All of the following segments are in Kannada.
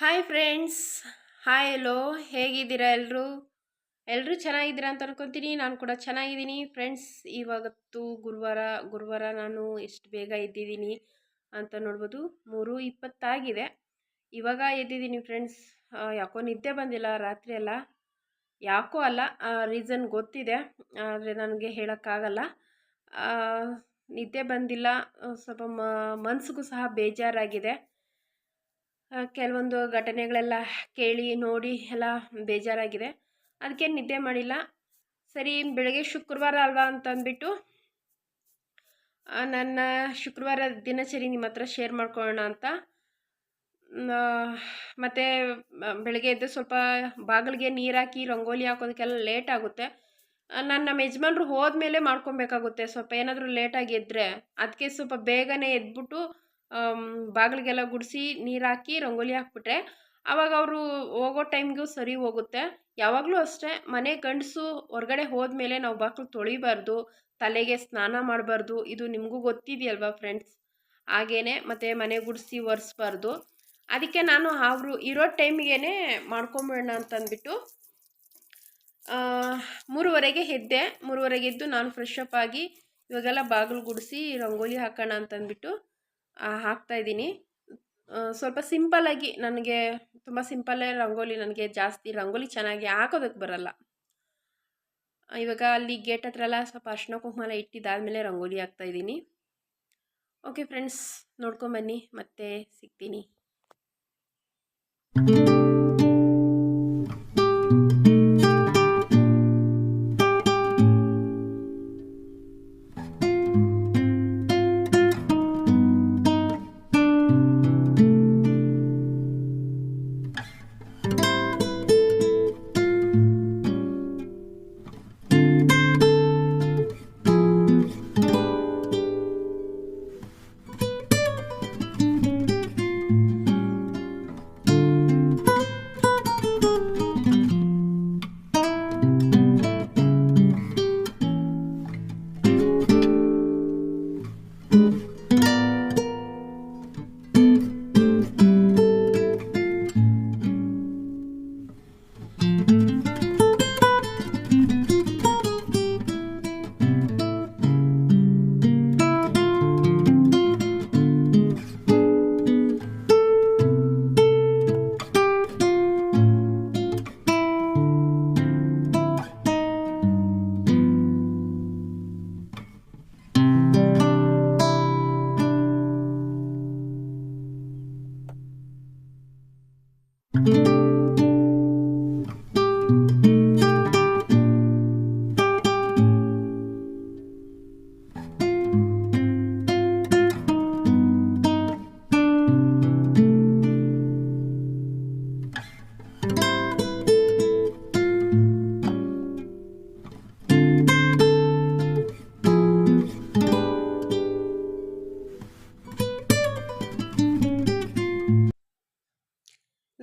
Hi friends. ಹಾಯ್ ಎಲ್ಲೋ, ಹೇಗಿದ್ದೀರಾ ಎಲ್ಲರೂ? ಎಲ್ಲರೂ ಚೆನ್ನಾಗಿದ್ದೀರಾ ಅಂತ ಅನ್ಕೊತೀನಿ. ನಾನು ಕೂಡ ಚೆನ್ನಾಗಿದ್ದೀನಿ ಫ್ರೆಂಡ್ಸ್. ಇವಾಗತ್ತು ಗುರುವಾರ ನಾನು ಎಷ್ಟು ಬೇಗ ಎದ್ದಿದ್ದೀನಿ ಅಂತ ನೋಡ್ಬೋದು. 3:20 ಆಗಿದೆ. ಇವಾಗ ಎದ್ದಿದ್ದೀನಿ ಫ್ರೆಂಡ್ಸ್. ಯಾಕೋ ನಿದ್ದೆ ಬಂದಿಲ್ಲ ರಾತ್ರಿ ಎಲ್ಲ. ಯಾಕೋ ಅಲ್ಲ, ರೀಸನ್ ಗೊತ್ತಿದೆ, ಆದರೆ ನನಗೆ ಹೇಳೋಕ್ಕಾಗಲ್ಲ. ಆ, ನಿದ್ದೆ ಬಂದಿಲ್ಲ. ಸ್ವಲ್ಪ ಮನಸ್ಸಿಗೂ ಸಹ ಬೇಜಾರಾಗಿದೆ. ಕೆಲವೊಂದು ಘಟನೆಗಳೆಲ್ಲ ಕೇಳಿ ನೋಡಿ ಎಲ್ಲ ಬೇಜಾರಾಗಿದೆ. ಅದಕ್ಕೆ ನಿದ್ದೆ ಮಾಡಿಲ್ಲ. ಸರಿ, ಬೆಳಗ್ಗೆ ಶುಕ್ರವಾರ ಅಲ್ವಾ ಅಂತ ಅಂದ್ಬಿಟ್ಟು ನನ್ನ ಶುಕ್ರವಾರ ದಿನಚರಿ ನಿಮ್ಮ ಹತ್ರ ಶೇರ್ ಮಾಡ್ಕೊಳ್ಳೋಣ ಅಂತ. ಮತ್ತು ಬೆಳಗ್ಗೆ ಎದ್ದು ಸ್ವಲ್ಪ ಬಾಗಿಲಿಗೆ ನೀರು ಹಾಕಿ ರಂಗೋಲಿ ಹಾಕೋದಕ್ಕೆಲ್ಲ ಲೇಟ್ ಆಗುತ್ತೆ. ನಮ್ಮ ಯಜಮಾನ್ರು ಹೋದ್ಮೇಲೆ ಮಾಡ್ಕೊಬೇಕಾಗುತ್ತೆ. ಸ್ವಲ್ಪ ಏನಾದರೂ ಲೇಟಾಗಿ ಎದ್ದರೆ ಅದಕ್ಕೆ ಸ್ವಲ್ಪ ಬೇಗನೆ ಎದ್ಬಿಟ್ಟು ಬಾಗಿಲಿಗೆಲ್ಲ ಗುಡಿಸಿ ನೀರು ಹಾಕಿ ರಂಗೋಲಿ ಹಾಕ್ಬಿಟ್ರೆ ಆವಾಗ ಅವರು ಹೋಗೋ ಟೈಮ್ಗೂ ಸರಿ ಹೋಗುತ್ತೆ. ಯಾವಾಗಲೂ ಅಷ್ಟೇ, ಮನೆ ಗಂಡಸು ಹೊರಗಡೆ ಹೋದ್ಮೇಲೆ ನಾವು ಬಾಗಿಲು ತೊಳಿಬಾರ್ದು, ತಲೆಗೆ ಸ್ನಾನ ಮಾಡಬಾರ್ದು. ಇದು ನಿಮಗೂ ಗೊತ್ತಿದೆಯಲ್ವಾ ಫ್ರೆಂಡ್ಸ್? ಹಾಗೇನೆ ಮತ್ತು ಮನೆ ಗುಡಿಸಿ ಒರೆಸ್ಬಾರ್ದು. ಅದಕ್ಕೆ ನಾನು ಅವರು ಇರೋ ಟೈಮಿಗೆ ಮಾಡ್ಕೊಂಬಿಡೋಣ ಅಂತಂದ್ಬಿಟ್ಟು 3:30ಗೆ ಎದ್ದೆ. 3:30ಗೆ ಎದ್ದು ನಾನು ಫ್ರೆಶ್ ಅಪ್ ಆಗಿ ಇವಾಗೆಲ್ಲ ಬಾಗಿಲು ಗುಡಿಸಿ ರಂಗೋಲಿ ಹಾಕೋಣ ಅಂತಂದ್ಬಿಟ್ಟು ಹಾಕ್ತಾಯಿದ್ದೀನಿ. ಸ್ವಲ್ಪ ಸಿಂಪಲ್ಲಾಗಿ, ನನಗೆ ತುಂಬ ಸಿಂಪಲ್ಲೇ ರಂಗೋಲಿ, ನನಗೆ ಜಾಸ್ತಿ ರಂಗೋಲಿ ಚೆನ್ನಾಗಿ ಹಾಕೋದಕ್ಕೆ ಬರಲ್ಲ. ಇವಾಗ ಅಲ್ಲಿ ಗೇಟ್ ಹತ್ರ ಎಲ್ಲ ಸ್ವಲ್ಪ ಅರ್ಶಿನ ಕುಂಕುಮ ಇಟ್ಟಿದ್ದಾದಮೇಲೆ ರಂಗೋಲಿ ಹಾಕ್ತಾಯಿದ್ದೀನಿ. ಓಕೆ ಫ್ರೆಂಡ್ಸ್, ನೋಡ್ಕೊಂಬನ್ನಿ, ಮತ್ತೆ ಸಿಗ್ತೀನಿ.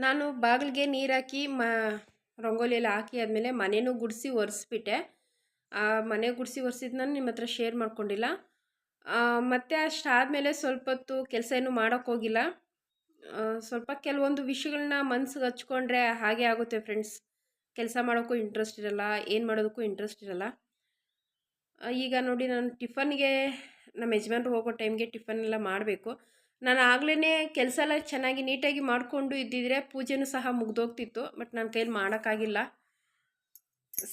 ನಾನು ಬಾಗಿಲಿಗೆ ನೀರು ಹಾಕಿ ರಂಗೋಲಿ ಎಲ್ಲ ಹಾಕಿ ಆದಮೇಲೆ ಮನೆಯೂ ಗುಡಿಸಿ ಒರೆಸ್ಬಿಟ್ಟೆ. ಮನೆ ಗುಡಿಸಿ ಒರೆಸಿದ್ನ ನಿಮ್ಮ ಹತ್ರ ಶೇರ್ ಮಾಡ್ಕೊಂಡಿಲ್ಲ. ಮತ್ತು ಅಷ್ಟಾದಮೇಲೆ ಸ್ವಲ್ಪ ಹೊತ್ತು ಕೆಲಸ ಏನೂ ಮಾಡೋಕ್ಕೋಗಿಲ್ಲ. ಸ್ವಲ್ಪ ಕೆಲವೊಂದು ವಿಷಯಗಳನ್ನ ಮನ್ಸಿಗೆ ಹಚ್ಕೊಂಡ್ರೆ ಹಾಗೆ ಆಗುತ್ತೆ ಫ್ರೆಂಡ್ಸ್. ಕೆಲಸ ಮಾಡೋಕ್ಕೂ ಇಂಟ್ರೆಸ್ಟ್ ಇರಲ್ಲ, ಏನು ಮಾಡೋದಕ್ಕೂ ಇಂಟ್ರೆಸ್ಟ್ ಇರಲ್ಲ. ಈಗ ನೋಡಿ, ನಾನು ಟಿಫನ್ಗೆ ನಮ್ಮ ಯಜಮಾನ್ರು ಹೋಗೋ ಟೈಮ್ಗೆ ಟಿಫನ್ ಎಲ್ಲ ಮಾಡಬೇಕು. ನಾನು ಆಗ್ಲೇ ಕೆಲಸ ಎಲ್ಲ ಚೆನ್ನಾಗಿ ನೀಟಾಗಿ ಮಾಡಿಕೊಂಡು ಇದ್ದಿದ್ರೆ ಪೂಜೆನೂ ಸಹ ಮುಗ್ದೋಗ್ತಿತ್ತು. ಬಟ್ ನನ್ನ ಕೈಲಿ ಮಾಡೋಕ್ಕಾಗಿಲ್ಲ.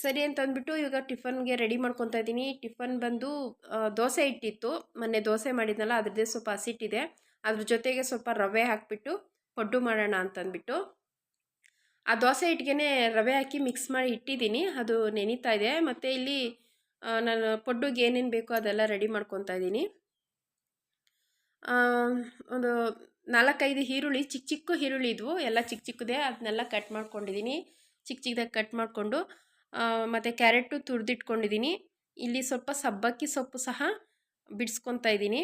ಸರಿ ಅಂತಂದ್ಬಿಟ್ಟು ಇವಾಗ ಟಿಫನ್ಗೆ ರೆಡಿ ಮಾಡ್ಕೊತಾ ಇದ್ದೀನಿ. ಟಿಫನ್ ಬಂದು ದೋಸೆ ಹಿಟ್ಟಿತ್ತು, ಮೊನ್ನೆ ದೋಸೆ ಮಾಡಿದ್ನಲ್ಲ ಅದ್ರದ್ದೇ ಸ್ವಲ್ಪ ಹಸಿಟ್ಟಿದೆ. ಅದ್ರ ಜೊತೆಗೆ ಸ್ವಲ್ಪ ರವೆ ಹಾಕಿಬಿಟ್ಟು ಪಡ್ಡು ಮಾಡೋಣ ಅಂತಂದ್ಬಿಟ್ಟು ಆ ದೋಸೆ ಹಿಟ್ಟಿಗೆ ರವೆ ಹಾಕಿ ಮಿಕ್ಸ್ ಮಾಡಿ ಇಟ್ಟಿದ್ದೀನಿ. ಅದು ನೆನೀತಾ ಇದೆ. ಮತ್ತು ಇಲ್ಲಿ ನಾನು ಪಡ್ಡುಗೆ ಏನೇನು ಬೇಕೋ ಅದೆಲ್ಲ ರೆಡಿ ಮಾಡ್ಕೊತಾ ಇದ್ದೀನಿ. ಒಂದು 4-5 ಈರುಳ್ಳಿ, ಚಿಕ್ಕ ಚಿಕ್ಕ ಈರುಳ್ಳಿ ಇದ್ವು, ಎಲ್ಲ ಚಿಕ್ಕ ಚಿಕ್ಕದೇ, ಅದನ್ನೆಲ್ಲ ಕಟ್ ಮಾಡ್ಕೊಂಡಿದ್ದೀನಿ. ಚಿಕ್ಕ ಚಿಕ್ಕದಾಗಿ ಕಟ್ ಮಾಡಿಕೊಂಡು ಮತ್ತು ಕ್ಯಾರೆಟು ತುರಿದಿಟ್ಕೊಂಡಿದ್ದೀನಿ. ಇಲ್ಲಿ ಸ್ವಲ್ಪ ಸಬ್ಬಕ್ಕಿ ಸೊಪ್ಪು ಸಹ ಬಿಡಿಸ್ಕೊತಾ ಇದ್ದೀನಿ.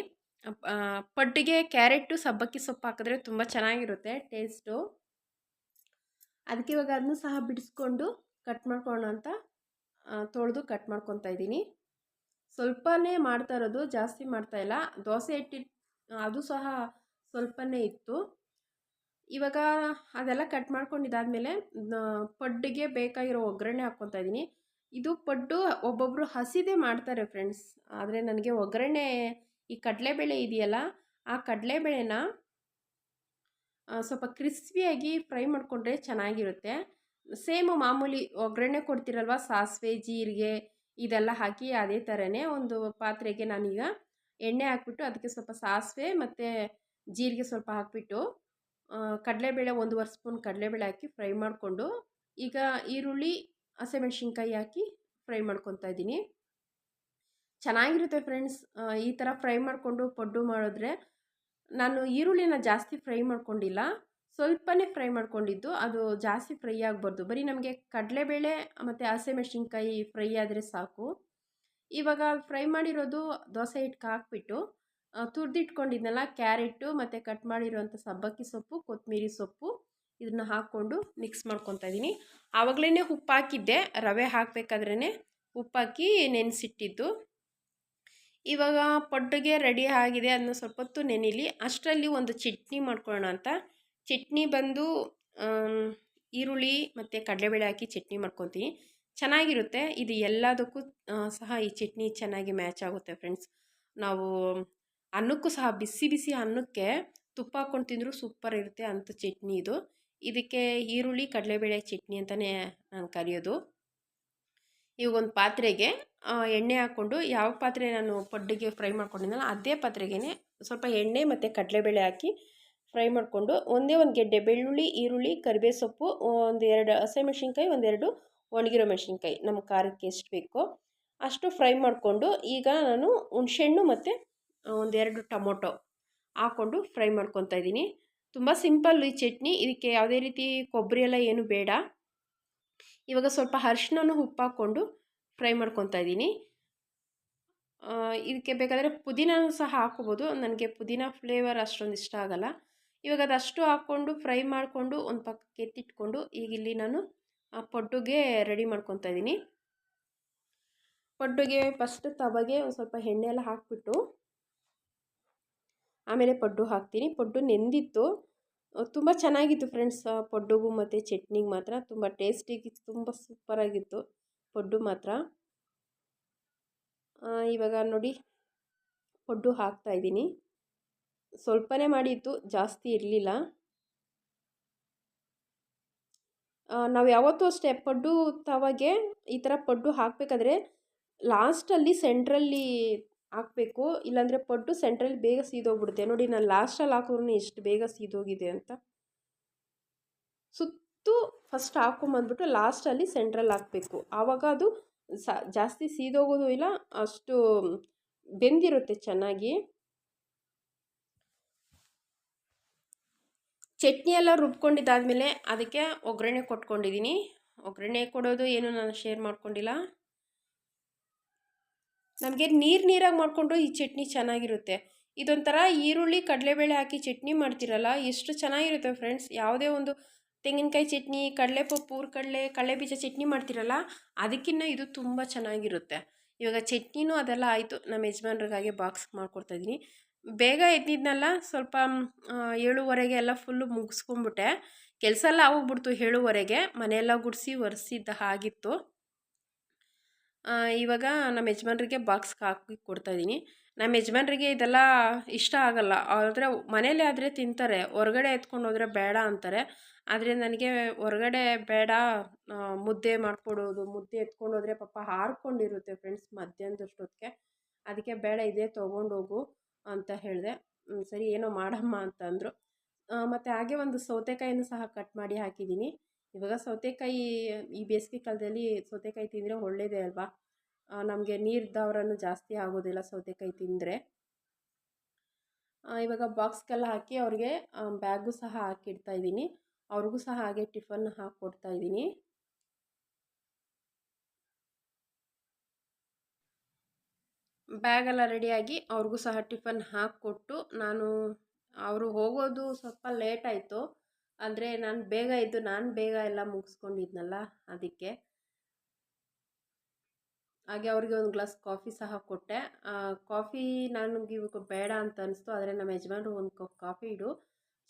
ಪಡ್ಡಿಗೆ ಕ್ಯಾರೆಟು ಸಬ್ಬಕ್ಕಿ ಸೊಪ್ಪು ಹಾಕಿದ್ರೆ ತುಂಬ ಚೆನ್ನಾಗಿರುತ್ತೆ ಟೇಸ್ಟು. ಅದಕ್ಕೆ ಇವಾಗ ಅದನ್ನು ಸಹ ಬಿಡಿಸ್ಕೊಂಡು ಕಟ್ ಮಾಡ್ಕೊಳ್ಳೋಣ ಅಂತ ತೊಳೆದು ಕಟ್ ಮಾಡ್ಕೊತಾ ಇದ್ದೀನಿ. ಸ್ವಲ್ಪನೇ ಮಾಡ್ತಾ ಇರೋದು, ಜಾಸ್ತಿ ಮಾಡ್ತಾಯಿಲ್ಲ. ದೋಸೆ ಹಿಟ್ಟಿಟ್ಟು ಅದು ಸಹ ಸ್ವಲ್ಪನೇ ಇತ್ತು. ಇವಾಗ ಅದೆಲ್ಲ ಕಟ್ ಮಾಡ್ಕೊಂಡಿದ್ದಾದಮೇಲೆ ಪಡ್ಡಿಗೆ ಬೇಕಾಗಿರೋ ಒಗ್ಗರಣೆ ಹಾಕ್ಕೊತಾ ಇದ್ದೀನಿ. ಇದು ಪಡ್ಡು ಒಬ್ಬೊಬ್ಬರು ಹಸಿದೇ ಮಾಡ್ತಾರೆ ಫ್ರೆಂಡ್ಸ್. ಆದರೆ ನನಗೆ ಒಗ್ಗರಣೆ ಈ ಕಡಲೆಬೇಳೆ ಇದೆಯಲ್ಲ, ಆ ಕಡಲೆಬೇಳೆನ ಸ್ವಲ್ಪ ಕ್ರಿಸ್ಪಿಯಾಗಿ ಫ್ರೈ ಮಾಡಿಕೊಂಡ್ರೆ ಚೆನ್ನಾಗಿರುತ್ತೆ. ಸೇಮು ಮಾಮೂಲಿ ಒಗ್ಗರಣೆ ಕೊಡ್ತೀರಲ್ವ, ಸಾಸಿವೆ ಜೀರಿಗೆ ಇದೆಲ್ಲ ಹಾಕಿ ಅದೇ ಥರನೇ ಒಂದು ಪಾತ್ರೆಗೆ ನಾನೀಗ ಎಣ್ಣೆ ಹಾಕ್ಬಿಟ್ಟು ಅದಕ್ಕೆ ಸ್ವಲ್ಪ ಸಾಸಿವೆ ಮತ್ತು ಜೀರಿಗೆ ಸ್ವಲ್ಪ ಹಾಕಿಬಿಟ್ಟು ಕಡಲೆಬೇಳೆ 1 ಸ್ಪೂನ್ ಕಡಲೆಬೇಳೆ ಹಾಕಿ ಫ್ರೈ ಮಾಡಿಕೊಂಡು ಈಗ ಈರುಳ್ಳಿ ಹಸಿಮೆಣ್ಸಿನ್ಕಾಯಿ ಹಾಕಿ ಫ್ರೈ ಮಾಡ್ಕೊತಾ ಇದ್ದೀನಿ. ಚೆನ್ನಾಗಿರುತ್ತೆ ಫ್ರೆಂಡ್ಸ್. ಈ ಥರ ಫ್ರೈ ಮಾಡಿಕೊಂಡು ಪಡ್ಡು ಮಾಡಿದ್ರೆ, ನಾನು ಈರುಳ್ಳಿನ ಜಾಸ್ತಿ ಫ್ರೈ ಮಾಡ್ಕೊಂಡಿಲ್ಲ, ಸ್ವಲ್ಪನೇ ಫ್ರೈ ಮಾಡ್ಕೊಂಡಿದ್ದು. ಅದು ಜಾಸ್ತಿ ಫ್ರೈ ಆಗಬಾರ್ದು, ಬರೀ ನಮಗೆ ಕಡಲೆಬೇಳೆ ಮತ್ತು ಹಸಿಮೆಣ್ಸಿನ್ಕಾಯಿ ಫ್ರೈ ಆದರೆ ಸಾಕು. ಇವಾಗ ಫ್ರೈ ಮಾಡಿರೋದು ದೋಸೆ ಹಿಟ್ಟಿಗೆ ಹಾಕ್ಬಿಟ್ಟು ತುರಿದಿಟ್ಕೊಂಡಿದ್ನಲ್ಲ ಕ್ಯಾರೆಟು ಮತ್ತು ಕಟ್ ಮಾಡಿರೋಂಥ ಸಬ್ಬಕ್ಕಿ ಸೊಪ್ಪು, ಕೊತ್ತಂಬರಿ ಸೊಪ್ಪು ಇದನ್ನು ಹಾಕ್ಕೊಂಡು ಮಿಕ್ಸ್ ಮಾಡ್ಕೊತಾ ಇದ್ದೀನಿ. ಆವಾಗಲೇ ಉಪ್ಪು ಹಾಕಿದ್ದೆ, ರವೆ ಹಾಕಬೇಕಾದ್ರೇ ಉಪ್ಪಾಕಿ ನೆನೆಸಿಟ್ಟಿದ್ದು. ಇವಾಗ ಪಡ್ಡುಗೆ ರೆಡಿ ಆಗಿದೆ, ಅದನ್ನ ಸ್ವಲ್ಪ ಹೊತ್ತು ನೆನೆಯಲಿ. ಅಷ್ಟರಲ್ಲಿ ಒಂದು ಚಟ್ನಿ ಮಾಡ್ಕೊಳ್ಳೋಣ ಅಂತ. ಚಟ್ನಿ ಬಂದು ಈರುಳ್ಳಿ ಮತ್ತು ಕಡಲೆಬೇಳೆ ಹಾಕಿ ಚಟ್ನಿ ಮಾಡ್ಕೊತೀನಿ, ಚೆನ್ನಾಗಿರುತ್ತೆ. ಇದು ಎಲ್ಲದಕ್ಕೂ ಸಹ ಈ ಚಟ್ನಿ ಚೆನ್ನಾಗಿ ಮ್ಯಾಚ್ ಆಗುತ್ತೆ ಫ್ರೆಂಡ್ಸ್. ನಾವು ಅನ್ನಕ್ಕೂ ಸಹ ಬಿಸಿ ಬಿಸಿ ಅನ್ನಕ್ಕೆ ತುಪ್ಪ ಹಾಕ್ಕೊಂಡು ತಿಂದರೂ ಸೂಪರ್ ಇರುತ್ತೆ ಅಂಥ ಚಟ್ನಿ ಇದು. ಇದಕ್ಕೆ ಈರುಳ್ಳಿ ಕಡಲೆಬೇಳೆ ಚಟ್ನಿ ಅಂತಲೇ ನಾನು ಕರೆಯೋದು. ಇವಾಗ ಒಂದು ಪಾತ್ರೆಗೆ ಎಣ್ಣೆ ಹಾಕ್ಕೊಂಡು, ಯಾವ ಪಾತ್ರೆ ನಾನು ಪಡ್ಡಿಗೆ ಫ್ರೈ ಮಾಡ್ಕೊಂಡಿದ್ದನಲ್ಲ ಅದೇ ಪಾತ್ರೆಗೆ ಸ್ವಲ್ಪ ಎಣ್ಣೆ ಮತ್ತು ಕಡಲೆಬೇಳೆ ಹಾಕಿ ಫ್ರೈ ಮಾಡಿಕೊಂಡು, ಒಂದೇ ಒಂದು ಗೆಡ್ಡೆ ಬೆಳ್ಳುಳ್ಳಿ, ಈರುಳ್ಳಿ, ಕರಿಬೇವು ಸೊಪ್ಪು, 1-2 ಹಸಿಮೆಣ್ಸಿನ್ಕಾಯಿ, 1-2 ಒಣಗಿರೋ ಮೆಣಸಿನ್ಕಾಯಿ ನಮ್ಮ ಖಾರಕ್ಕೆ ಎಷ್ಟು ಬೇಕೋ ಅಷ್ಟು ಫ್ರೈ ಮಾಡಿಕೊಂಡು, ಈಗ ನಾನು ಹುಣಸೆಹಣ್ಣು ಮತ್ತು 1-2 ಟೊಮೊಟೊ ಹಾಕ್ಕೊಂಡು ಫ್ರೈ ಮಾಡ್ಕೊತಾ ಇದ್ದೀನಿ. ತುಂಬ ಸಿಂಪಲ್ ಈ ಚಟ್ನಿ. ಇದಕ್ಕೆ ಯಾವುದೇ ರೀತಿ ಕೊಬ್ಬರಿ ಎಲ್ಲ ಏನು ಬೇಡ. ಇವಾಗ ಸ್ವಲ್ಪ ಅರಿಶಿನನೂ ಉಪ್ಪು ಹಾಕ್ಕೊಂಡು ಫ್ರೈ ಮಾಡ್ಕೊತಾ ಇದ್ದೀನಿ. ಇದಕ್ಕೆ ಬೇಕಾದರೆ ಪುದೀನೂ ಸಹ ಹಾಕ್ಕೋಬೋದು. ನನಗೆ ಪುದೀನ ಫ್ಲೇವರ್ ಅಷ್ಟೊಂದು ಇಷ್ಟ ಆಗಲ್ಲ. ಇವಾಗ ಅದಷ್ಟು ಹಾಕ್ಕೊಂಡು ಫ್ರೈ ಮಾಡಿಕೊಂಡು ಒಂದು ಪಕ್ಕಕ್ಕೆ ಎತ್ತಿಟ್ಕೊಂಡು, ಈಗ ಇಲ್ಲಿ ನಾನು ಪಡ್ಡುಗೆ ರೆಡಿ ಮಾಡ್ಕೊತಾ ಇದ್ದೀನಿ. ಪಡ್ಡುಗೆ ಫಸ್ಟ್ ತವಾಗೆ ಒಂದು ಸ್ವಲ್ಪ ಎಣ್ಣೆ ಎಲ್ಲ ಹಾಕ್ಬಿಟ್ಟು ಆಮೇಲೆ ಪಡ್ಡು ಹಾಕ್ತೀನಿ. ಪಡ್ಡು ನೆಂದಿತ್ತು, ತುಂಬ ಚೆನ್ನಾಗಿತ್ತು ಫ್ರೆಂಡ್ಸ್. ಪಡ್ಡುಗೂ ಮತ್ತು ಚಟ್ನಿಗೆ ಮಾತ್ರ ತುಂಬ ಟೇಸ್ಟಿಗಿತ್ತು, ತುಂಬ ಸೂಪರಾಗಿತ್ತು ಪಡ್ಡು ಮಾತ್ರ. ಇವಾಗ ನೋಡಿ ಪಡ್ಡು ಹಾಕ್ತಾಯಿದ್ದೀನಿ. ಸ್ವಲ್ಪನೇ ಮಾಡಿತ್ತು, ಜಾಸ್ತಿ ಇರಲಿಲ್ಲ. ನಾವು ಯಾವತ್ತೂ ಅಷ್ಟೇ ಪಡ್ಡು ತವಾಗೆ ಈ ಥರ ಪಡ್ಡು ಹಾಕಬೇಕಾದ್ರೆ ಲಾಸ್ಟಲ್ಲಿ ಸೆಂಟ್ರಲ್ಲಿ ಹಾಕಬೇಕು, ಇಲ್ಲಾಂದರೆ ಪಡ್ಡು ಸೆಂಟ್ರಲ್ಲಿ ಬೇಗ ಸೀದೋಗ್ಬಿಡುತ್ತೆ. ನೋಡಿ ನಾನು ಲಾಸ್ಟಲ್ಲಿ ಹಾಕಿದ್ರೂ ಎಷ್ಟು ಬೇಗ ಸೀದೋಗಿದೆ ಅಂತ. ಸುತ್ತು ಫಸ್ಟ್ ಹಾಕೊಂಬಂದ್ಬಿಟ್ಟು ಲಾಸ್ಟಲ್ಲಿ ಸೆಂಟ್ರಲ್ಲಿ ಹಾಕಬೇಕು, ಆವಾಗ ಅದು ಜಾಸ್ತಿ ಸೀದೋಗೋದು ಇಲ್ಲ, ಅಷ್ಟು ಬೆಂದಿರುತ್ತೆ ಚೆನ್ನಾಗಿ. ಚಟ್ನಿ ಎಲ್ಲ ರುಬ್ಕೊಂಡಿದ್ದಾದಮೇಲೆ ಅದಕ್ಕೆ ಒಗ್ಗರಣೆ ಕೊಟ್ಕೊಂಡಿದ್ದೀನಿ. ಒಗ್ಗರಣೆ ಕೊಡೋದು ಏನು ನಾನು ಶೇರ್ ಮಾಡ್ಕೊಂಡಿಲ್ಲ. ನಮಗೆ ನೀರಾಗಿ ಮಾಡಿಕೊಂಡು ಈ ಚಟ್ನಿ ಚೆನ್ನಾಗಿರುತ್ತೆ. ಇದೊಂಥರ ಈರುಳ್ಳಿ ಕಡಲೆಬೇಳೆ ಹಾಕಿ ಚಟ್ನಿ ಮಾಡ್ತಿರಲ್ಲ, ಎಷ್ಟು ಚೆನ್ನಾಗಿರುತ್ತೆ ಫ್ರೆಂಡ್ಸ್. ಯಾವುದೇ ಒಂದು ತೆಂಗಿನಕಾಯಿ ಚಟ್ನಿ, ಕಡಲೆಪಪ್ಪು, ಕಡಲೆಬೀಜ ಚಟ್ನಿ ಮಾಡ್ತಿರಲ್ಲ, ಅದಕ್ಕಿಂತ ಇದು ತುಂಬ ಚೆನ್ನಾಗಿರುತ್ತೆ. ಇವಾಗ ಚಟ್ನಿನೂ ಅದೆಲ್ಲ ಆಯಿತು. ನಮ್ಮ ಯಜಮಾನ್ರಿಗಾಗೆ ಬಾಕ್ಸ್ ಮಾಡಿಕೊಡ್ತಾಯಿದ್ದೀನಿ. ಬೇಗ ಎದ್ದಿದ್ನಲ್ಲ, ಸ್ವಲ್ಪ 7:30ಗೆ ಎಲ್ಲ ಫುಲ್ಲು ಮುಗಿಸ್ಕೊಂಬಿಟ್ಟೆ. ಕೆಲಸ ಎಲ್ಲ ಆಗೋಗ್ಬಿಡ್ತು 7:30ಗೆ. ಮನೆಯೆಲ್ಲ ಗುಡಿಸಿ ಒರೆಸಿದ್ದ ಆಗಿತ್ತು. ಇವಾಗ ನಮ್ಮ ಯಜಮಾನ್ರಿಗೆ ಬಾಕ್ಸ್ಗೆ ಹಾಕಿ ಕೊಡ್ತಾಯಿದ್ದೀನಿ. ನಮ್ಮ ಯಜಮಾನ್ರಿಗೆ ಇದೆಲ್ಲ ಇಷ್ಟ ಆಗಲ್ಲ, ಆದರೆ ಮನೇಲಿ ಆದರೆ ತಿಂತಾರೆ, ಹೊರಗಡೆ ಎತ್ಕೊಂಡು ಹೋದರೆ ಬೇಡ ಅಂತಾರೆ. ಆದರೆ ನನಗೆ ಹೊರಗಡೆ ಬೇಡ, ಮುದ್ದೆ ಮಾಡಿಕೊಡೋದು, ಮುದ್ದೆ ಎತ್ಕೊಂಡು ಹೋದರೆ ಪಾಪ ಹಾರ್ಕೊಂಡಿರುತ್ತೆ ಫ್ರೆಂಡ್ಸ್ ಮಧ್ಯಾಹ್ನದಷ್ಟೊತ್ತಿಗೆ. ಅದಕ್ಕೆ ಬೇಡ, ಇದೇ ತೊಗೊಂಡೋಗು ಅಂತ ಹೇಳಿದೆ. ಸರಿ ಏನೋ ಮಾಡಮ್ಮ ಅಂತಂದರು. ಮತ್ತು ಹಾಗೆ ಒಂದು ಸೌತೆಕಾಯಿನೂ ಸಹ ಕಟ್ ಮಾಡಿ ಹಾಕಿದ್ದೀನಿ. ಇವಾಗ ಸೌತೆಕಾಯಿ ಈ ಬೇಸಿಗೆ ಕಾಲದಲ್ಲಿ ಸೌತೆಕಾಯಿ ತಿಂದರೆ ಒಳ್ಳೆಯದೇ ಅಲ್ವಾ. ನಮಗೆ ನೀರು ದಾವರನೂ ಜಾಸ್ತಿ ಆಗೋದಿಲ್ಲ ಸೌತೆಕಾಯಿ ತಿಂದರೆ. ಇವಾಗ ಬಾಕ್ಸ್ಗೆಲ್ಲ ಹಾಕಿ ಅವ್ರಿಗೆ ಬ್ಯಾಗು ಸಹ ಹಾಕಿಡ್ತಾ ಇದ್ದೀನಿ. ಅವ್ರಿಗೂ ಸಹ ಹಾಗೆ ಟಿಫನ್ ಹಾಕ್ಕೊಡ್ತಾ ಇದ್ದೀನಿ. ಬ್ಯಾಗೆಲ್ಲ ರೆಡಿಯಾಗಿ ಅವ್ರಿಗೂ ಸಹ ಟಿಫನ್ ಹಾಕಿಕೊಟ್ಟು, ಅವರು ಹೋಗೋದು ಸ್ವಲ್ಪ ಲೇಟ್ ಆಯಿತು. ಅಂದರೆ ನಾನು ಬೇಗ ಎಲ್ಲ ಮುಗಿಸ್ಕೊಂಡಿದ್ನಲ್ಲ, ಅದಕ್ಕೆ. ಹಾಗೆ ಅವ್ರಿಗೆ ಒಂದು ಗ್ಲಾಸ್ ಕಾಫಿ ಸಹ ಕೊಟ್ಟೆ. ಕಾಫಿ ನನಗೆ ಇವಾಗ ಬೇಡ ಅಂತ ಅನಿಸ್ತು, ಆದರೆ ನಮ್ಮ ಯಜಮಾನ್ರು ಒಂದು ಕಪ್ ಕಾಫಿ ಇಡು,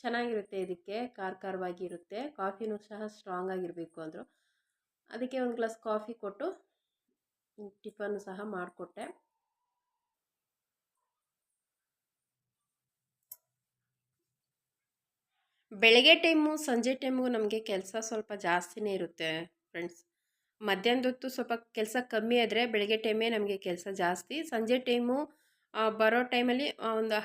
ಚೆನ್ನಾಗಿರುತ್ತೆ. ಇದಕ್ಕೆ ಖಾರವಾಗಿರುತ್ತೆ. ಕಾಫಿನೂ ಸಹ ಸ್ಟ್ರಾಂಗ್ ಆಗಿರಬೇಕು ಅಂದರು. ಅದಕ್ಕೆ ಒಂದು ಗ್ಲಾಸ್ ಕಾಫಿ ಕೊಟ್ಟು ಟಿಫನ್ ಸಹ ಮಾಡಿಕೊಟ್ಟೆ. ಬೆಳಗ್ಗೆ ಟೈಮು ಸಂಜೆ ಟೈಮು ನಮಗೆ ಕೆಲಸ ಸ್ವಲ್ಪ ಜಾಸ್ತಿನೇ ಇರುತ್ತೆ ಫ್ರೆಂಡ್ಸ್. ಮಧ್ಯಾಹ್ನದ ಹೊತ್ತು ಸ್ವಲ್ಪ ಕೆಲಸ ಕಮ್ಮಿ ಆದರೆ ಬೆಳಗ್ಗೆ ಟೈಮೇ ನಮಗೆ ಕೆಲಸ ಜಾಸ್ತಿ. ಸಂಜೆ ಟೈಮು ಬರೋ ಟೈಮಲ್ಲಿ ಒಂದು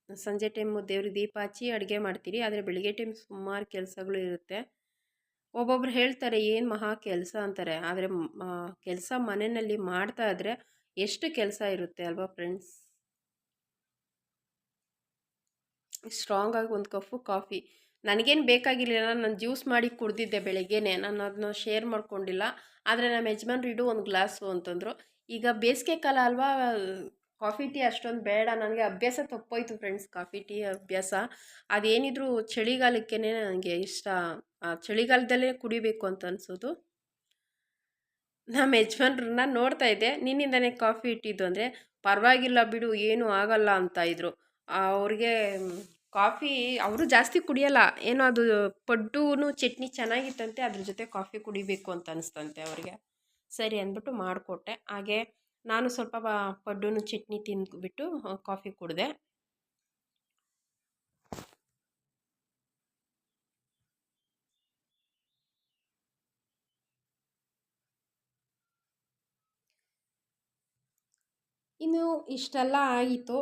ಸಂಜೆ ಟೈಮು ದೇವ್ರಿಗೆ ದೀಪ ಹಚ್ಚಿ ಅಡುಗೆ ಮಾಡ್ತೀರಿ. ಆದರೆ ಬೆಳಗ್ಗೆ ಟೈಮ್ ಸುಮಾರು ಕೆಲಸಗಳು ಇರುತ್ತೆ. ಒಬ್ಬೊಬ್ರು ಹೇಳ್ತಾರೆ ಏನು ಮಹಾ ಕೆಲಸ ಅಂತಾರೆ. ಆದರೆ ಕೆಲಸ ಮನೆಯಲ್ಲಿ ಮಾಡ್ತಾ ಇದ್ರೆ ಎಷ್ಟು ಕೆಲಸ ಇರುತ್ತೆ ಅಲ್ವಾ ಫ್ರೆಂಡ್ಸ್. ಸ್ಟ್ರಾಂಗಾಗಿ ಒಂದು ಕಪ್ಪು ಕಾಫಿ ನನಗೇನು ಬೇಕಾಗಿರಲಿಲ್ಲ. ನಾನು ಜ್ಯೂಸ್ ಮಾಡಿ ಕುಡ್ದಿದ್ದೆ ಬೆಳಗ್ಗೆನೆ. ನಾನು ಅದನ್ನ ಶೇರ್ ಮಾಡ್ಕೊಂಡಿಲ್ಲ. ಆದರೆ ನಮ್ಮ ಯಜಮಾನ್ರು ಇಡು ಒಂದು ಗ್ಲಾಸು ಅಂತಂದರು. ಈಗ ಬೇಸಿಗೆ ಕಾಲ ಅಲ್ವಾ, ಕಾಫಿ ಟೀ ಅಷ್ಟೊಂದು ಬೇಡ ನನಗೆ. ಅಭ್ಯಾಸ ತಪ್ಪೋಯ್ತು ಫ್ರೆಂಡ್ಸ್ ಕಾಫಿ ಟೀ ಅಭ್ಯಾಸ. ಅದೇನಿದ್ರು ಚಳಿಗಾಲಕ್ಕೇ ನನಗೆ ಇಷ್ಟ. ಚಳಿಗಾಲದಲ್ಲೇ ಕುಡಿಬೇಕು ಅಂತ ಅನಿಸೋದು. ನಮ್ಮ ಯಜಮಾನ್ರನ್ನ ನೋಡ್ತಾ ಇದ್ದೆ, ನಿನ್ನಿಂದನೇ ಕಾಫಿ ಇಟ್ಟಿದ್ದು ಅಂದರೆ ಪರವಾಗಿಲ್ಲ ಬಿಡು ಏನೂ ಆಗಲ್ಲ ಅಂತ ಇದ್ರು. ಅವ್ರಿಗೆ ಕಾಫಿ ಅವರು ಜಾಸ್ತಿ ಕುಡಿಯಲ್ಲ. ಏನೋ ಅದು ಪಡ್ಡು ಚಟ್ನಿ ಚೆನ್ನಾಗಿತ್ತಂತೆ, ಅದ್ರ ಜೊತೆ ಕಾಫಿ ಕುಡಿಬೇಕು ಅಂತ ಅನಿಸ್ತಂತೆ ಅವ್ರಿಗೆ. ಸರಿ ಅಂದ್ಬಿಟ್ಟು ಮಾಡಿಕೊಟ್ಟೆ. ಹಾಗೆ ನಾನು ಸ್ವಲ್ಪ ಪಡ್ಡು ಚಟ್ನಿ ತಿಂದ್ಬಿಟ್ಟು ಕಾಫಿ ಕುಡಿದೆ. ಇನ್ನು ಇಷ್ಟೆಲ್ಲ ಆಗಿತ್ತು.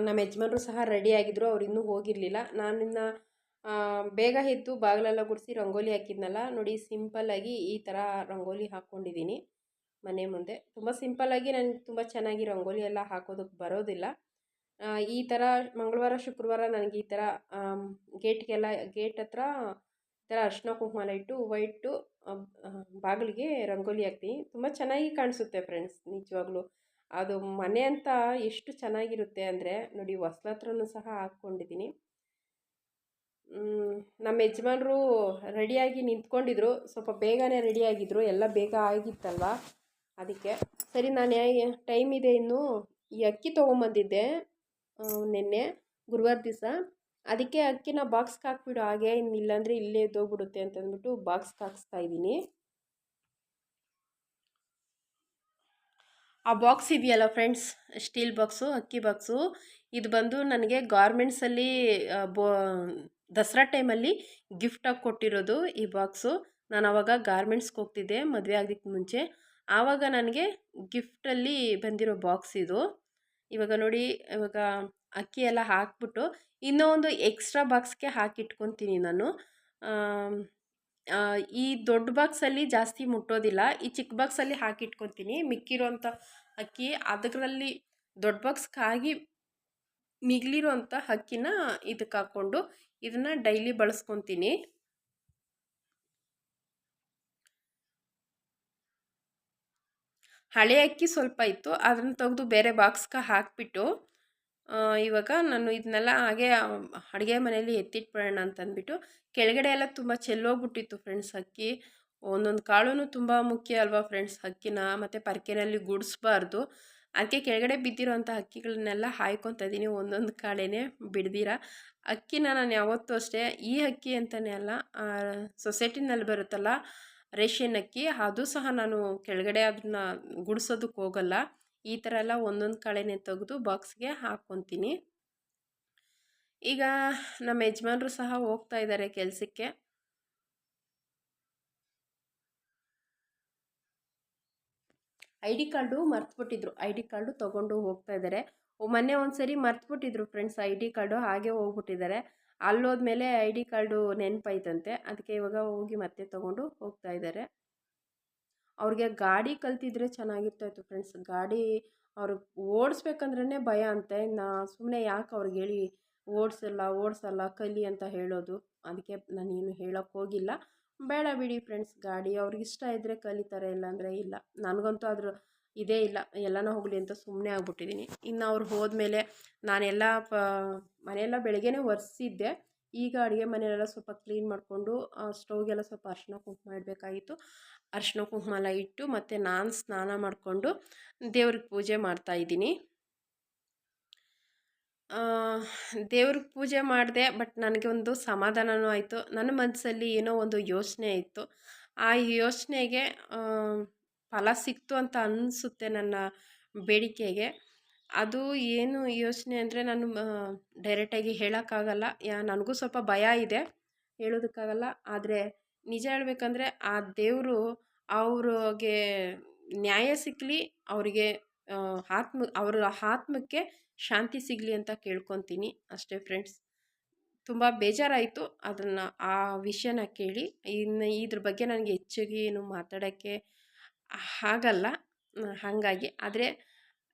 ನಮ್ಮ ಯಜಮಾನ್ರು ಸಹ ರೆಡಿಯಾಗಿದ್ದರು. ಅವ್ರು ಇನ್ನೂ ಹೋಗಿರಲಿಲ್ಲ. ನಾನಿನ್ನು ಬೇಗ ಎದ್ದು ಬಾಗಿಲೆಲ್ಲ ಗುಡಿಸಿ ರಂಗೋಲಿ ಹಾಕಿದ್ನಲ್ಲ ನೋಡಿ. ಸಿಂಪಲ್ಲಾಗಿ ಈ ಥರ ರಂಗೋಲಿ ಹಾಕ್ಕೊಂಡಿದ್ದೀನಿ ಮನೆ ಮುಂದೆ. ತುಂಬ ಸಿಂಪಲ್ಲಾಗಿ ನನಗೆ ತುಂಬ ಚೆನ್ನಾಗಿ ರಂಗೋಲಿ ಎಲ್ಲ ಹಾಕೋದಕ್ಕೆ ಬರೋದಿಲ್ಲ. ಈ ಥರ ಮಂಗಳವಾರ ಶುಕ್ರವಾರ ನನಗೆ ಈ ಥರ ಗೇಟ್ ಹತ್ರ ಈ ಥರ ಅರಿಶಿನ ಕುಂಕುಮ ಎಲ್ಲ ಇಟ್ಟು ವೈಟು ಬಾಗಿಲಿಗೆ ರಂಗೋಲಿ ಹಾಕ್ತೀನಿ. ತುಂಬ ಚೆನ್ನಾಗಿ ಕಾಣಿಸುತ್ತೆ ಫ್ರೆಂಡ್ಸ್. ನಿಜವಾಗ್ಲೂ ಅದು ಮನೆ ಅಂತ ಎಷ್ಟು ಚೆನ್ನಾಗಿರುತ್ತೆ ಅಂದರೆ ನೋಡಿ. ಹೊಸ್ಲ ಹತ್ರನೂ ಸಹ ಹಾಕ್ಕೊಂಡಿದ್ದೀನಿ. ನಮ್ಮ ಯಜಮಾನ್ರು ರೆಡಿಯಾಗಿ ನಿಂತ್ಕೊಂಡಿದ್ರು. ಸ್ವಲ್ಪ ಬೇಗನೆ ರೆಡಿಯಾಗಿದ್ದರು. ಎಲ್ಲ ಬೇಗ ಆಗಿತ್ತಲ್ವ ಅದಕ್ಕೆ. ಸರಿ ನಾನು ಟೈಮ್ ಇದೆ ಇನ್ನು. ಈ ಅಕ್ಕಿ ತೊಗೊಂಬಂದಿದ್ದೆ ನಿನ್ನೆ ಗುರುವಾರ ದಿವಸ. ಅದಕ್ಕೆ ಅಕ್ಕಿನ ಬಾಕ್ಸ್ಗೆ ಹಾಕ್ಬಿಡು ಹಾಗೆ, ಇಲ್ಲಾಂದರೆ ಇಲ್ಲೇ ಎದ್ದೋಗ್ಬಿಡುತ್ತೆ ಅಂತಂದ್ಬಿಟ್ಟು ಬಾಕ್ಸ್ಗೆ ಹಾಕ್ಸ್ತಾ ಇದ್ದೀನಿ. ಆ ಬಾಕ್ಸ್ ಇದೆಯಲ್ಲ ಫ್ರೆಂಡ್ಸ್, ಸ್ಟೀಲ್ ಬಾಕ್ಸು, ಅಕ್ಕಿ ಬಾಕ್ಸು, ಇದು ಬಂದು ನನಗೆ ಗಾರ್ಮೆಂಟ್ಸಲ್ಲಿ ದಸರಾ ಟೈಮಲ್ಲಿ ಗಿಫ್ಟಾಗಿ ಕೊಟ್ಟಿರೋದು ಈ ಬಾಕ್ಸು. ನಾನು ಆವಾಗ ಗಾರ್ಮೆಂಟ್ಸ್ಗೆ ಹೋಗ್ತಿದ್ದೆ ಮದುವೆ ಆಗೋದಕ್ಕೆ ಮುಂಚೆ. ಆವಾಗ ನನಗೆ ಗಿಫ್ಟಲ್ಲಿ ಬಂದಿರೋ ಬಾಕ್ಸ್ ಇದು. ಇವಾಗ ನೋಡಿ, ಇವಾಗ ಅಕ್ಕಿ ಎಲ್ಲ ಹಾಕ್ಬಿಟ್ಟು ಇನ್ನೂ ಒಂದು ಎಕ್ಸ್ಟ್ರಾ ಬಾಕ್ಸ್ಗೆ ಹಾಕಿಟ್ಕೊತೀನಿ ನಾನು. ಈ ದೊಡ್ಡ ಬಾಕ್ಸಲ್ಲಿ ಜಾಸ್ತಿ ಮುಟ್ಟೋದಿಲ್ಲ. ಈ ಚಿಕ್ಕ ಬಾಕ್ಸಲ್ಲಿ ಹಾಕಿಟ್ಕೊತೀನಿ ಮಿಕ್ಕಿರೋಂಥ ಅಕ್ಕಿ. ಅದರಲ್ಲಿ ದೊಡ್ಡ ಬಾಕ್ಸ್ಗಾಗಿ ಮಿಗಿಲಿರೋಂಥ ಅಕ್ಕಿನ ಇದಕ್ಕೆ ಹಾಕ್ಕೊಂಡು ಇದನ್ನು ಡೈಲಿ ಬಳಸ್ಕೊತೀನಿ. ಹಳೆ ಅಕ್ಕಿ ಸ್ವಲ್ಪ ಇತ್ತು, ಅದನ್ನು ತೆಗೆದು ಬೇರೆ ಬಾಕ್ಸ್ಗೆ ಹಾಕಿಬಿಟ್ಟು ಇವಾಗ ನಾನು ಇದನ್ನೆಲ್ಲ ಹಾಗೆ ಅಡುಗೆ ಮನೆಯಲ್ಲಿ ಎತ್ತಿಟ್ಬಿಡೋಣ ಅಂತಂದ್ಬಿಟ್ಟು. ಕೆಳಗಡೆ ಎಲ್ಲ ತುಂಬ ಚೆಲ್ಲೋಗ್ಬಿಟ್ಟಿತ್ತು ಫ್ರೆಂಡ್ಸ್ ಅಕ್ಕಿ. ಒಂದೊಂದು ಕಾಳು ತುಂಬ ಮುಖ್ಯ ಅಲ್ವಾ ಫ್ರೆಂಡ್ಸ್ ಅಕ್ಕಿನ. ಮತ್ತು ಪರ್ಕೆನಲ್ಲಿ ಗುಡಿಸ್ಬಾರ್ದು. ಅದಕ್ಕೆ ಕೆಳಗಡೆ ಬಿದ್ದಿರೋಂಥ ಅಕ್ಕಿಗಳನ್ನೆಲ್ಲ ಹಾಯ್ಕೊತಾ ಇದ್ದೀನಿ, ಒಂದೊಂದು ಕಾಳೇನೆ ಬಿಡ್ದಿರ. ಅಕ್ಕಿನ ನಾನು ಯಾವತ್ತೂ ಅಷ್ಟೇ, ಈ ಅಕ್ಕಿ ಅಂತಲೇ ಅಲ್ಲ, ಸೊಸೈಟಿನಲ್ಲಿ ಬರುತ್ತಲ್ಲ ರೇಷನ್ ಅಕ್ಕಿ, ಅದು ಸಹ ನಾನು ಕೆಳಗಡೆ ಅದನ್ನ ಗುಡಿಸೋದಕ್ಕೆ ಹೋಗಲ್ಲ. ಈ ಥರ ಎಲ್ಲ ಒಂದೊಂದು ಕಾಳೆನೆ ತೆಗೆದು ಬಾಕ್ಸ್ಗೆ ಹಾಕ್ಕೊತೀನಿ. ಈಗ ನಮ್ಮ ಯಜಮಾನ್ರು ಸಹ ಹೋಗ್ತಾ ಇದ್ದಾರೆ ಕೆಲಸಕ್ಕೆ. ID ಕಾರ್ಡು ಮರ್ತುಬಿಟ್ಟಿದ್ರು. ID ಕಾರ್ಡು ತೊಗೊಂಡು ಹೋಗ್ತಾ ಇದ್ದಾರೆ. ಮೊನ್ನೆ ಒಂದು ಸರಿ ಮರ್ತುಬಿಟ್ಟಿದ್ರು ಫ್ರೆಂಡ್ಸ್ ID ಕಾರ್ಡು, ಹಾಗೆ ಹೋಗ್ಬಿಟ್ಟಿದ್ದಾರೆ. ಅಲ್ಲೋದ್ಮೇಲೆ ID ಕಾರ್ಡು ನೆನಪಾಯ್ತಂತೆ. ಅದಕ್ಕೆ ಇವಾಗ ಹೋಗಿ ಮತ್ತೆ ತೊಗೊಂಡು ಹೋಗ್ತಾ ಇದ್ದಾರೆ. ಅವ್ರಿಗೆ ಗಾಡಿ ಕಲ್ತಿದ್ರೆ ಚೆನ್ನಾಗಿರ್ತಾಯಿತ್ತು ಫ್ರೆಂಡ್ಸ್. ಗಾಡಿ ಅವ್ರಿಗೆ ಓಡಿಸ್ಬೇಕಂದ್ರೇ ಭಯ ಅಂತೆ. ಸುಮ್ಮನೆ ಯಾಕೆ ಅವ್ರಿಗೆ ಹೇಳಿ ಓಡಿಸಲ್ಲ ಕಲಿ ಅಂತ ಹೇಳೋದು. ಅದಕ್ಕೆ ನಾನೇನು ಹೇಳೋಕ್ಕೆ ಹೋಗಿಲ್ಲ. ಬೇಡ ಬಿಡಿ ಫ್ರೆಂಡ್ಸ್, ಗಾಡಿ ಅವ್ರಿಗೆ ಇಷ್ಟ ಇದ್ದರೆ ಕಲಿತಾರೆ, ಇಲ್ಲಾಂದರೆ ಇಲ್ಲ. ನನಗಂತೂ ಅದ್ರ ಇದೇ ಇಲ್ಲ. ಎಲ್ಲನೂ ಹೋಗಲಿ ಅಂತ ಸುಮ್ಮನೆ ಆಗ್ಬಿಟ್ಟಿದ್ದೀನಿ. ಇನ್ನು ಅವ್ರು ಹೋದ್ಮೇಲೆ ನಾನೆಲ್ಲ ಮನೆಯೆಲ್ಲ ಬೆಳಗ್ಗೆನೇ ಒರೆಸಿದ್ದೆ. ಈಗ ಅಡುಗೆ ಮನೆಯೆಲ್ಲ ಸ್ವಲ್ಪ ಕ್ಲೀನ್ ಮಾಡಿಕೊಂಡು ಸ್ಟೌವ್ಗೆಲ್ಲ ಸ್ವಲ್ಪ ಅರಿಶಿನ ಕುಂಕುಮ ಇಡಬೇಕಾಗಿತ್ತು. ಅರಿಶಿನ ಕುಂಕುಮ ಎಲ್ಲ ಇಟ್ಟು ಮತ್ತು ನಾನು ಸ್ನಾನ ಮಾಡಿಕೊಂಡು ದೇವ್ರಿಗೆ ಪೂಜೆ ಮಾಡ್ತಾಯಿದ್ದೀನಿ. ದೇವ್ರಿಗೆ ಪೂಜೆ ಮಾಡಿದೆ, ಬಟ್ ನನಗೆ ಒಂದು ಸಮಾಧಾನವೂ ಆಯಿತು. ನನ್ನ ಮನಸ್ಸಲ್ಲಿ ಏನೋ ಒಂದು ಯೋಚನೆ ಇತ್ತು. ಆ ಯೋಚನೆಗೆ ಫಲ ಸಿಕ್ತು ಅಂತ ಅನಿಸುತ್ತೆ ನನ್ನ ಬೇಡಿಕೆಗೆ. ಅದು ಏನು ಯೋಚನೆ ಅಂದರೆ ನಾನು ಡೈರೆಕ್ಟಾಗಿ ಹೇಳೋಕ್ಕಾಗಲ್ಲ. ನನಗೂ ಸ್ವಲ್ಪ ಭಯ ಇದೆ, ಹೇಳೋದಕ್ಕಾಗಲ್ಲ. ಆದರೆ ನಿಜ ಹೇಳ್ಬೇಕಂದ್ರೆ ಆ ದೇವರು ಅವ್ರಿಗೆ ನ್ಯಾಯ ಸಿಕ್ಕಲಿ, ಅವರಿಗೆ ಅವರ ಆತ್ಮಕ್ಕೆ ಶಾಂತಿ ಸಿಗಲಿ ಅಂತ ಕೇಳ್ಕೊತೀನಿ ಅಷ್ಟೇ ಫ್ರೆಂಡ್ಸ್. ತುಂಬ ಬೇಜಾರಾಯಿತು ಅದನ್ನು, ಆ ವಿಷಯನ ಕೇಳಿ. ಇನ್ನು ಇದ್ರ ಬಗ್ಗೆ ನನಗೆ ಹೆಚ್ಚಿಗೆ ಏನು ಮಾತಾಡೋಕ್ಕೆ ಆಗಲ್ಲ, ಹಾಗಾಗಿ. ಆದರೆ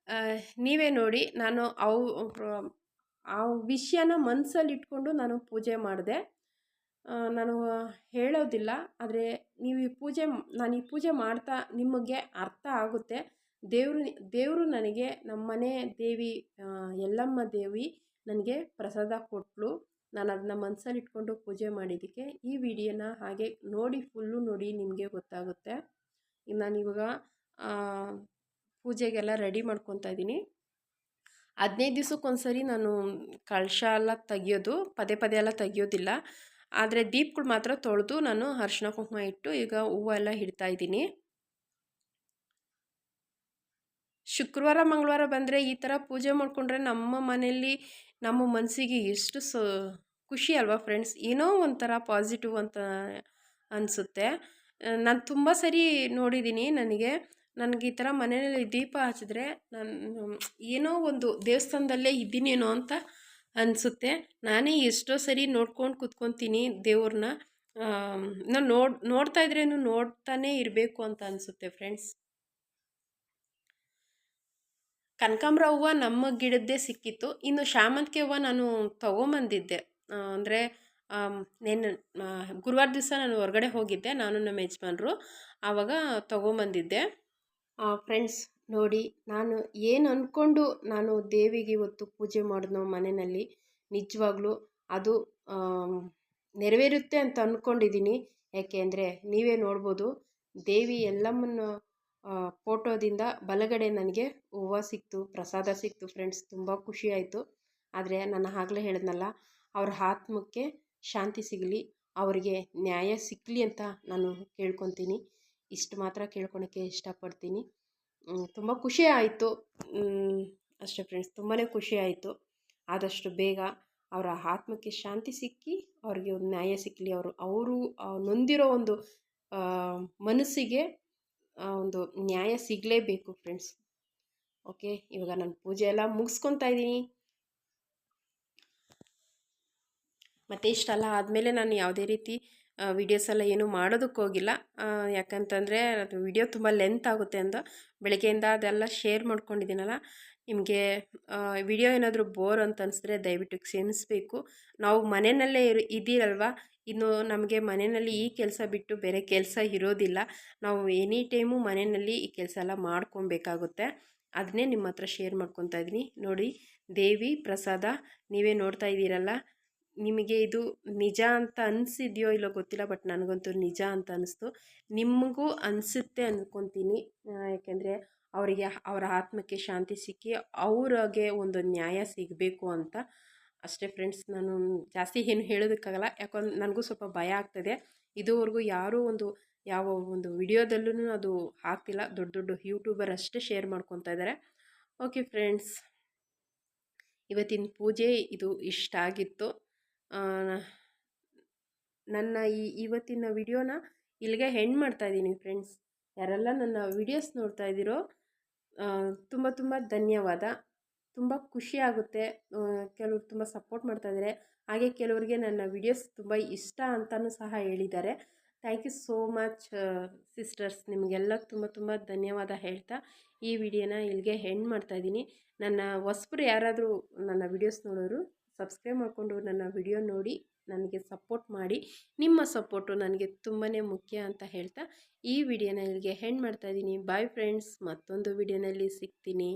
ನೀವೇ ನೋಡಿ, ನಾನು ಆ ವಿಷಯನ ಮನಸ್ಸಲ್ಲಿಟ್ಕೊಂಡು ನಾನು ಪೂಜೆ ಮಾಡಿದೆ. ನಾನು ಹೇಳೋದಿಲ್ಲ, ಆದರೆ ನೀವು ನಾನು ಈ ಪೂಜೆ ಮಾಡ್ತಾ ನಿಮಗೆ ಅರ್ಥ ಆಗುತ್ತೆ. ದೇವರು ನನಗೆ ನಮ್ಮನೆ ದೇವಿ ಯಲ್ಲಮ್ಮ ದೇವಿ ನನಗೆ ಪ್ರಸಾದ ಕೊಟ್ಟಳು. ನಾನು ಅದನ್ನ ಮನಸ್ಸಲ್ಲಿ ಇಟ್ಕೊಂಡು ಪೂಜೆ ಮಾಡಿದ್ದಕ್ಕೆ ಈ ವಿಡಿಯೋನ ಹಾಗೆ ನೋಡಿ, ಫುಲ್ಲು ನೋಡಿ, ನಿಮಗೆ ಗೊತ್ತಾಗುತ್ತೆ. ನಾನಿವಾಗ ಪೂಜೆಗೆಲ್ಲ ರೆಡಿ ಮಾಡ್ಕೊತಾ ಇದ್ದೀನಿ. 15 ದಿವಸಕ್ಕೊಂದ್ಸರಿ ನಾನು ಕಳಶ ಎಲ್ಲ ತೆಗಿಯೋದು, ಪದೇ ಪದೇ ಎಲ್ಲ ತೆಗಿಯೋದಿಲ್ಲ. ಆದರೆ ದೀಪಗಳು ಮಾತ್ರ ತೊಳೆದು ನಾನು ಅರಿಶಿನ ಕುಂಕುಮ ಇಟ್ಟು ಈಗ ಹೂವು ಎಲ್ಲ ಇಡ್ತಾ ಇದ್ದೀನಿ. ಶುಕ್ರವಾರ ಮಂಗಳವಾರ ಬಂದರೆ ಈ ಥರ ಪೂಜೆ ಮಾಡಿಕೊಂಡ್ರೆ ನಮ್ಮ ಮನೆಯಲ್ಲಿ ನಮ್ಮ ಮನಸ್ಸಿಗೆ ಎಷ್ಟು ಖುಷಿ ಅಲ್ವಾ ಫ್ರೆಂಡ್ಸ್. ಏನೋ ಒಂಥರ ಪಾಸಿಟಿವ್ ಅಂತ ಅನಿಸುತ್ತೆ. ನಾನು ತುಂಬ ಸರಿ ನೋಡಿದ್ದೀನಿ. ನನಗೆ ಈ ಥರ ಮನೆಯಲ್ಲಿ ದೀಪ ಹಚ್ಚಿದ್ರೆ ನಾನು ಏನೋ ಒಂದು ದೇವಸ್ಥಾನದಲ್ಲೇ ಇದ್ದೀನೇನೋ ಅಂತ ಅನಿಸುತ್ತೆ. ನಾನೇ ಎಷ್ಟೋ ಸರಿ ನೋಡ್ಕೊಂಡು ಕೂತ್ಕೊತೀನಿ ದೇವ್ರನ್ನ. ನಾನು ನೋಡ್ತಾ ಇದ್ರೇನು ನೋಡ್ತಾನೇ ಇರಬೇಕು ಅಂತ ಅನಿಸುತ್ತೆ ಫ್ರೆಂಡ್ಸ್. ಕನಕಾಂಬರ ಹೂವು ನಮ್ಮ ಗಿಡದ್ದೇ ಸಿಕ್ಕಿತ್ತು. ಇನ್ನು ಶಾಮಂತಿಗೆ ಹೂವು ನಾನು ತೊಗೊಂಬಂದಿದ್ದೆ. ಅಂದರೆ ಗುರುವಾರ ದಿವಸ ನಾನು ಹೊರಗಡೆ ಹೋಗಿದ್ದೆ, ನಾನು ನಮ್ಮ ಯಜಮಾನ್ರು. ಆವಾಗ ತೊಗೊಂಬಂದಿದ್ದೆ. ಫ್ರೆಂಡ್ಸ್ ನೋಡಿ, ನಾನು ಏನು ಅಂದ್ಕೊಂಡು ನಾನು ದೇವಿಗೆ ಇವತ್ತು ಪೂಜೆ ಮಾಡಿದ್ನೋ ಮನೆಯಲ್ಲಿ, ನಿಜವಾಗ್ಲೂ ಅದು ನೆರವೇರುತ್ತೆ ಅಂತ ಅಂದ್ಕೊಂಡಿದ್ದೀನಿ. ಯಾಕೆಂದರೆ ನೀವೇ ನೋಡ್ಬೋದು, ದೇವಿ ಯಲ್ಲಮ್ಮನ ಫೋಟೋದಿಂದ ಬಲಗಡೆ ನನಗೆ ಹೂವು ಸಿಕ್ತು, ಪ್ರಸಾದ ಸಿಕ್ತು ಫ್ರೆಂಡ್ಸ್. ತುಂಬ ಖುಷಿ ಆಯಿತು. ಆದರೆ ನಾನು ಆಗಲೇ ಹೇಳಿದ್ನಲ್ಲ, ಅವ್ರ ಆತ್ಮಕ್ಕೆ ಶಾಂತಿ ಸಿಗಲಿ, ಅವರಿಗೆ ನ್ಯಾಯ ಸಿಕ್ಕಲಿ ಅಂತ ನಾನು ಕೇಳ್ಕೊತೀನಿ. ಇಷ್ಟು ಮಾತ್ರ ಕೇಳ್ಕೊಳಕ್ಕೆ ಇಷ್ಟಪಡ್ತೀನಿ. ತುಂಬ ಖುಷಿ ಆಯಿತು ಅಷ್ಟೇ ಫ್ರೆಂಡ್ಸ್, ತುಂಬಾ ಖುಷಿ ಆಯಿತು. ಆದಷ್ಟು ಬೇಗ ಅವರ ಆತ್ಮಕ್ಕೆ ಶಾಂತಿ ಸಿಕ್ಕಿ ಅವ್ರಿಗೆ ಒಂದು ನ್ಯಾಯ ಸಿಕ್ಕಲಿ. ಅವರು ನೊಂದಿರೋ ಒಂದು ಮನಸ್ಸಿಗೆ ಒಂದು ನ್ಯಾಯ ಸಿಗಲೇಬೇಕು ಫ್ರೆಂಡ್ಸ್. ಓಕೆ, ಇವಾಗ ನಾನು ಪೂಜೆ ಎಲ್ಲ ಮುಗಿಸ್ಕೊತಾ ಇದ್ದೀನಿ. ಮತ್ತು ಇಷ್ಟೆಲ್ಲ ಆದಮೇಲೆ ನಾನು ಯಾವುದೇ ರೀತಿ ವೀಡಿಯೋಸ್ ಎಲ್ಲ ಏನೂ ಮಾಡೋದಕ್ಕೆ ಹೋಗಿಲ್ಲ. ಯಾಕಂತಂದರೆ ಅದು ವಿಡಿಯೋ ತುಂಬ ಲೆಂತ್ ಆಗುತ್ತೆ ಅಂತ ಬೆಳಗ್ಗೆಯಿಂದ ಅದೆಲ್ಲ ಶೇರ್ ಮಾಡ್ಕೊಂಡಿದ್ದೀನಲ್ಲ. ನಿಮಗೆ ವಿಡಿಯೋ ಏನಾದರೂ ಬೋರ್ ಅಂತ ಅನಿಸಿದ್ರೆ ದಯವಿಟ್ಟು ಕ್ಷಮಿಸಬೇಕು. ನಾವು ಮನೆಯಲ್ಲೇ ಇದ್ದೀರಲ್ವ, ಇನ್ನು ನಮಗೆ ಮನೆಯಲ್ಲಿ ಈ ಕೆಲಸ ಬಿಟ್ಟು ಬೇರೆ ಕೆಲಸ ಇರೋದಿಲ್ಲ. ನಾವು ಎನಿ ಟೈಮು ಮನೆಯಲ್ಲಿ ಈ ಕೆಲಸ ಎಲ್ಲ ಮಾಡ್ಕೊಬೇಕಾಗುತ್ತೆ. ಅದನ್ನೇ ನಿಮ್ಮ ಹತ್ರ ಶೇರ್ ಮಾಡ್ಕೊತಾ ಇದ್ದೀನಿ. ನೋಡಿ, ದೇವಿ ಪ್ರಸಾದ ನೀವೇ ನೋಡ್ತಾ ಇದ್ದೀರಲ್ಲ. ನಿಮಗೆ ಇದು ನಿಜ ಅಂತ ಅನಿಸಿದೆಯೋ ಇಲ್ಲೋ ಗೊತ್ತಿಲ್ಲ, ಬಟ್ ನನಗಂತೂ ನಿಜ ಅಂತ ಅನಿಸ್ತು. ನಿಮಗೂ ಅನಿಸುತ್ತೆ ಅಂದ್ಕೊತೀನಿ. ಯಾಕೆಂದರೆ ಅವರಿಗೆ ಅವರ ಆತ್ಮಕ್ಕೆ ಶಾಂತಿ ಸಿಕ್ಕಿ ಅವ್ರಿಗೆ ಒಂದು ನ್ಯಾಯ ಸಿಗಬೇಕು ಅಂತ ಅಷ್ಟೇ ಫ್ರೆಂಡ್ಸ್. ನಾನು ಜಾಸ್ತಿ ಏನು ಹೇಳೋದಕ್ಕಾಗಲ್ಲ, ಯಾಕಂದ್ರೆ ನನಗೂ ಸ್ವಲ್ಪ ಭಯ ಆಗ್ತದೆ. ಇದುವರೆಗೂ ಯಾರೂ ಯಾವ ಒಂದು ವಿಡಿಯೋದಲ್ಲೂ ಅದು ಆಗ್ತಿಲ್ಲ. ದೊಡ್ಡ ದೊಡ್ಡ ಯೂಟ್ಯೂಬರ್ ಅಷ್ಟೇ ಶೇರ್ ಮಾಡ್ಕೊತಾ ಇದ್ದಾರೆ. ಓಕೆ ಫ್ರೆಂಡ್ಸ್, ಇವತ್ತಿನ ಪೂಜೆ ಇದು ಇಷ್ಟ ಆಗಿತ್ತು. ನನ್ನ ಇವತ್ತಿನ ವಿಡಿಯೋನ ಇಲ್ಲಿಗೆ ಹೆಣ್ಣು ಮಾಡ್ತಾಯಿದ್ದೀನಿ ಫ್ರೆಂಡ್ಸ್. ಯಾರೆಲ್ಲ ನನ್ನ ವಿಡಿಯೋಸ್ ನೋಡ್ತಾ ಇದ್ದೀರೋ ತುಂಬ ತುಂಬ ಧನ್ಯವಾದ. ತುಂಬ ಖುಷಿ ಆಗುತ್ತೆ. ಕೆಲವರು ತುಂಬ ಸಪೋರ್ಟ್ ಮಾಡ್ತಾಯಿದ್ದಾರೆ. ಹಾಗೆ ಕೆಲವರಿಗೆ ನನ್ನ ವಿಡಿಯೋಸ್ ತುಂಬ ಇಷ್ಟ ಅಂತಲೂ ಸಹ ಹೇಳಿದ್ದಾರೆ. Thank you so much sisters. ನಿಮಗೆಲ್ಲ ತುಂಬ ತುಂಬ ಧನ್ಯವಾದ ಹೇಳ್ತಾ ಈ ವಿಡಿಯೋನ ಇಲ್ಲಿಗೆ ಹೆಣ್ಣು ಮಾಡ್ತಾಯಿದ್ದೀನಿ. ನನ್ನ ಹೊಸಬರು ಯಾರಾದರೂ ನನ್ನ ವಿಡಿಯೋಸ್ ನೋಡೋರು ಸಬ್ಸ್ಕ್ರೈಬ್ ಮಾಡಿಕೊಂಡು ನನ್ನ ವಿಡಿಯೋ ನೋಡಿ ನನಗೆ ಸಪೋರ್ಟ್ ಮಾಡಿ. ನಿಮ್ಮ ಸಪೋರ್ಟು ನನಗೆ ತುಂಬಾ ಮುಖ್ಯ ಅಂತ ಹೇಳ್ತಾ ಈ ವಿಡಿಯೋನ ಇಲ್ಲಿಗೆ ಹೆಣ್ಣು ಮಾಡ್ತಾಯಿದ್ದೀನಿ. ಬಾಯ್ ಫ್ರೆಂಡ್ಸ್, ಮತ್ತೊಂದು ವಿಡಿಯೋನಲ್ಲಿ ಸಿಗ್ತೀನಿ.